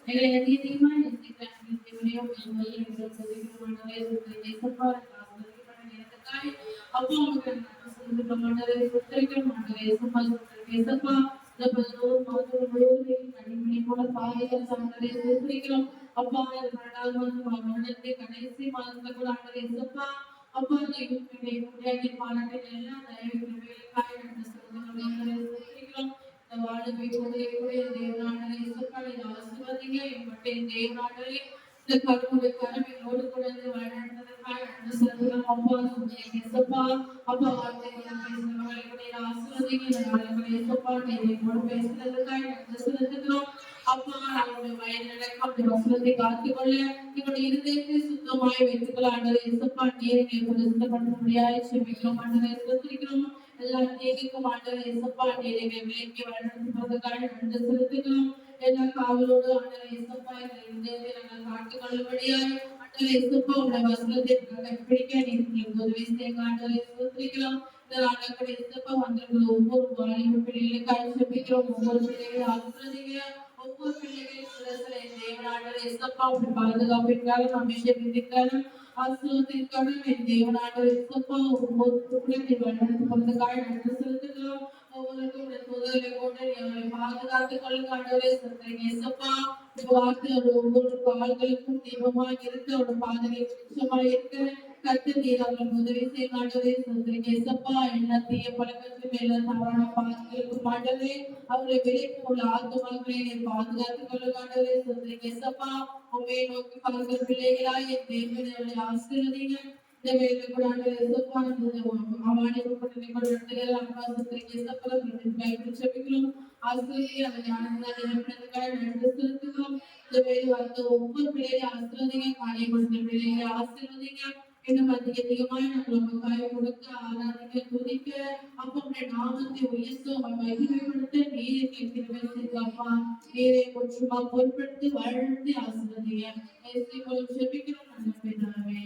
எங்களை அதிகமா நேசிக்கிறோம் அப்போ உங்களுக்கு சொல்லிக்க மாட்டாரு சுத்தரிக்க மாட்டாரு ஏசப்பா ஏசப்பா கணிமணி போல பாதைகள் சாண்டரை சுத்தரிக்கிறோம் அப்பா வருடத்தை கடைசி மாதத்துல கூட ஆண்டரை ஏசப்பா அப்பா இந்த பாராட்டின எல்லா தயவுகளுக்காக சுத்தரிக்கிறோம் இந்த வாழ்வை கூட தேவனாண்டரை ஏசப்பா இதை ஆசீர்வதிங்க என் தேவனாண்டரை இந்த கருவுடைய கருவிலோடு கூட வாழ்ந்ததற்காக அப்பா ஏசப்பா அப்பா வார்த்தைகளை ஆசீர்வதிங்க ஏசப்பா என்னோட பேசுறதுக்காக செலுத்துகிறோம் அப்பா அவருடைய வயநடக்கம் அப்படி வசனத்தை காத்துக்கொள்ள எங்களுடைய இருதயத்தை சுத்தமாய் வைத்துக்கொள்ள ஆண்டவரே ஏசப்பா நீரை பரிசுத்தப்படுத்த முடியாது செபிக்கிறோம் ஆண்டவரே செலுத்திக்கிறோம் எல்லா தேவைக்கும் ஆண்டவரே ஏசப்பா நீரை விலைக்கு வழிநடத்துவதற்காக நன்றி செலுத்துகிறோம் எல்லா காவலோடு ஆண்டவரே ஏசப்பா எங்கள் இருதயத்தை நாங்கள் காத்துக்கொள்ளும்படியாய் ஆண்டவரே ஏசப்பா உடைய வசனத்தை கடைபிடிக்க நீங்க உதவி செய்யுங்க ஆண்டவரே செலுத்திக்கிறோம் இந்த ஆண்டவரே ஏசப்பா வந்திருக்கிற ஒவ்வொரு வாலிப பிள்ளைகளுக்காக செபிக்கிறோம் ஒவ்வொரு பிள்ளைகளை ஆசீர்வதிங்க ஒவ்வொரு பிள்ளைகளின் தேவனாண்டவர் ஏசப்பா உடைய பாதுகாப்பிற்காக அபிஷேகத்திற்காக ஆசீர்வாதத்திற்காக என் தேவனாண்டவர் ஏசப்பா ஒவ்வொரு பிள்ளைகளை வழிநடத்துவதற்காக நன்றி செலுத்துகிறோம் ஒவ்வொருக்கும் முதலை கொண்டு அவரை பாதுகாத்துக் கொள்ளுங்க ஆண்டவரே சொல்றீங்க ஏசப்பா வார்த்தையோட ஒவ்வொரு கால்களுக்கும் தீபமாய் இருக்கு அவரோட பாதையை வெளிச்சமாய் இருக்கு கத்து நீர் அவர்கள் உதவி செய்ய ஆண்டவரே சொல்றீங்க ஏசப்பா என்ன தீய பழக்கத்து மேல தவறான பாதைகளுக்கு ஆண்டவரே அவரை விலைக்கு உள்ள ஆத்மாக்களை நீர் பாதுகாத்துக் கொள்ளுங்க ஆண்டவரே சொல்றீங்க ஏசப்பா உண்மையை நோக்கி பார்க்கிற பிள்ளைகளாய் என் தேவனை ஆசீர்வதிங்க இந்த வேலை கூட ஆண்டவரே ஏசப்பா அமானிக்கப்பட்ட இடத்துல அப்பா சொல்றீங்க ஏசப்பா கைப்பிடி செபிக்கிறோம் ஆசிரியர் அதை ஞானத்தினால் நிரப்பினதுக்காக நன்றி செலுத்துகிறோம் இந்த வேலை வந்த ஒவ்வொரு பிள்ளைகளையும் ஆசீர்வதிங்க காரியப்படுத்த பிள்ளைகளை ஆசீர்வதிங்க இன்னும் அதிகமாய் நாங்கள் உங்களுக்காக கொடுக்க ஆராதிக்க துதிக்க அப்போ நாமத்தை உயர்த்த மகிமைப்படுத்த நீரை கேட்கிறவர்கள் அப்பா நீரை முற்றுமா பொருட்படுத்தி வாழ்ந்து ஆசீர்வதிங்க ஜெபிக்கிறோம் நல்ல பிதாவே.